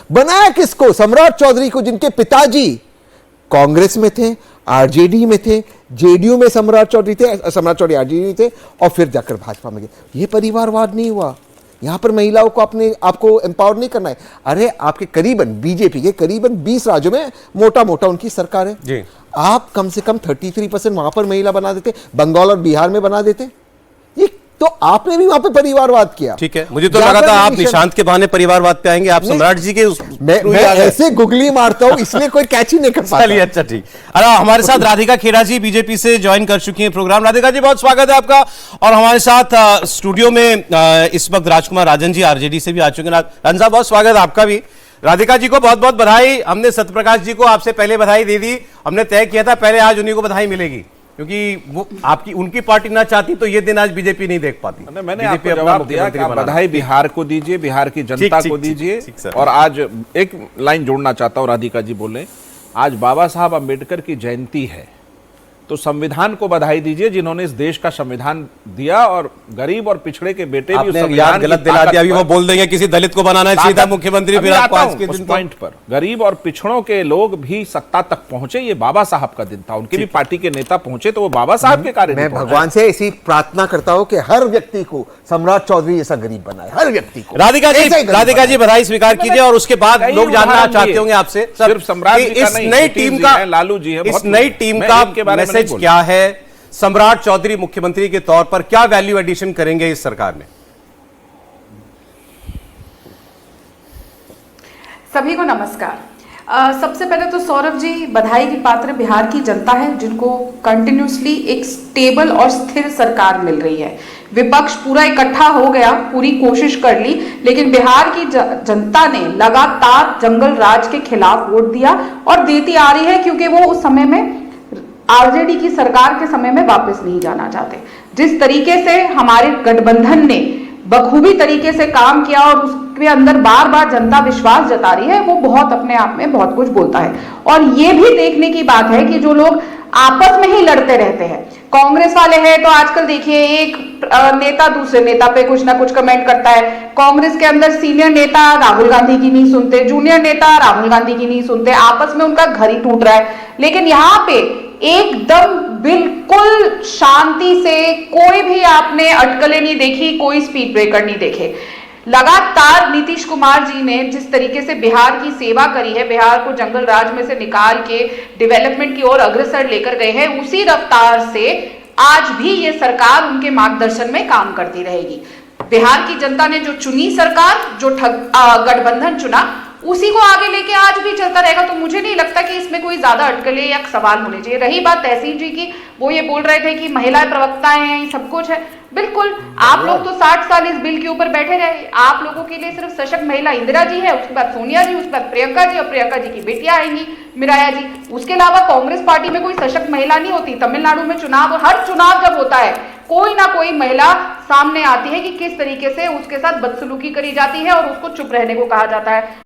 बनाया किसको? सम्राट चौधरी को, जिनके पिताजी कांग्रेस में थे, आरजेडी में थे, जेडीयू में सम्राट चौधरी आरजेडी थे और फिर जाकर भाजपा में गए। ये परिवारवाद नहीं हुआ। यहां पर महिलाओं को अपने आपको एम्पावर नहीं करना है। अरे आपके करीबन बीजेपी के करीबन 20 राज्यों में मोटा मोटा उनकी सरकार है जी। आप कम से कम 33% वहां पर महिला बना देते, बंगाल और बिहार में बना देते। ये तो आपने भी वहां पे परिवारवाद किया। ठीक है, मुझे तो लगा था आप निशांत के बहाने परिवारवाद पे आएंगे, आप सम्राट जी के मैं ऐसे गुगली मारता हूं इसलिए कोई कैच ही नहीं कर पाता। चलिए अच्छा ठीक। अरे हमारे साथ राधिका खेड़ा जी बीजेपी से ज्वाइन कर चुकी हैं प्रोग्राम। राधिका जी बहुत स्वागत है आपका। और हमारे साथ स्टूडियो में इस वक्त राजकुमार राजन जी आरजेडी से भी आ चुके हैं। राजन साहब बहुत स्वागत है आपका भी। राधिका जी को बहुत बहुत बधाई। हमने सत्यप्रकाश जी को आपसे पहले बधाई दे दी, हमने तय किया था पहले आज उन्हीं को बधाई मिलेगी, क्योंकि वो आपकी उनकी पार्टी ना चाहती तो ये दिन आज बीजेपी नहीं देख पाती। मैंने आपको जवाब दिया कि आप बधाई बिहार को दीजिए, बिहार की जनता को दीजिए। और आज एक लाइन जोड़ना चाहता हूं, राधिका जी बोले आज बाबा साहब अम्बेडकर की जयंती है, तो संविधान को बधाई दीजिए जिन्होंने इस देश का संविधान दिया, और गरीब और पिछड़े के बेटे भी उस संविधान गलत दिला दिया। अभी वो बोल देंगे किसी दलित को बनाना चाहिए था मुख्यमंत्री, फिर आपको आज के दिन पॉइंट पर गरीब और पिछड़ों के लोग भी सत्ता तक पहुंचे, ये बाबा साहब का दिन था। उनकी भी पार्टी के नेता पहुंचे तो वो बाबा साहब के कार्य। मैं भगवान से ऐसी प्रार्थना करता हूं कि हर व्यक्ति को सम्राट चौधरी जैसा गरीब बनाए, हर व्यक्ति को। राधिका जी बधाई स्वीकार कीजिए। और उसके बाद लोग जानना चाहते होंगे आपसे सिर्फ सम्राट जी का नहीं, नई टीम का, लालू जी है, इस नई टीम का मैसेज क्या है? सम्राट चौधरी मुख्यमंत्री के तौर पर क्या वैल्यू एडिशन करेंगे इस सरकार में? सभी को नमस्कार। सबसे पहले तो सौरभ जी बधाई की पात्र बिहार की जनता है, जिनको कंटिन्यूसली एक स्टेबल और स्थिर सरकार मिल रही है। विपक्ष पूरा इकट्ठा हो गया, पूरी कोशिश कर ली, लेकिन बिहार की जनता ने लगातार जंगल राज के खिलाफ वोट दिया और देती आ रही है, क्योंकि वो उस समय में आरजेडी की सरकार के समय में वापस नहीं जाना चाहते। जिस तरीके से हमारे गठबंधन ने बखूबी तरीके से काम किया और उसके अंदर बार बार जनता विश्वास जता रही है, वो बहुत अपने आप में बहुत कुछ बोलता है। और ये भी देखने की बात है कि जो लोग आपस में ही लड़ते रहते हैं, कांग्रेस वाले हैं तो आजकल देखिए एक नेता दूसरे नेता पे कुछ ना कुछ कमेंट करता है। कांग्रेस के अंदर सीनियर नेता राहुल गांधी की नहीं सुनते, जूनियर नेता राहुल गांधी की नहीं सुनते, आपस में उनका घर ही टूट रहा है। लेकिन यहाँ पे एकदम बिल्कुल शांति से, कोई भी आपने अटकलें नहीं देखी, कोई स्पीड ब्रेकर नहीं देखे। लगातार नीतीश कुमार जी ने जिस तरीके से बिहार की सेवा करी है, बिहार को जंगल राज में से निकाल के डेवलपमेंट की ओर अग्रसर लेकर गए हैं, उसी रफ्तार से आज भी ये सरकार उनके मार्गदर्शन में काम करती रहेगी। बिहार की जनता ने जो चुनी सरकार, जो गठबंधन चुना, उसी को आगे लेके आज भी चलता रहेगा। तो मुझे नहीं लगता कि इसमें कोई ज्यादा अटकलें या सवाल होने चाहिए। रही बात तहसील जी की, वो ये बोल रहे थे कि महिलाएं प्रवक्ताएं हैं, ये सब कुछ है। बिल्कुल, आप लोग तो 60 साल इस बिल के ऊपर बैठे रहे। आप लोगों के लिए सिर्फ सशक्त महिला इंदिरा जी है, उसके बाद सोनिया जी, उसके बाद प्रियंका जी, और प्रियंका जी की बेटियां आएंगी मिराया जी। उसके अलावा कांग्रेस पार्टी में कोई सशक्त महिला नहीं होती। तमिलनाडु में चुनाव, हर चुनाव जब होता है, कोई ना कोई महिला सामने आती है कि किस तरीके से उसके साथ बदसलूकी करी जाती है और उसको चुप रहने को कहा जाता है।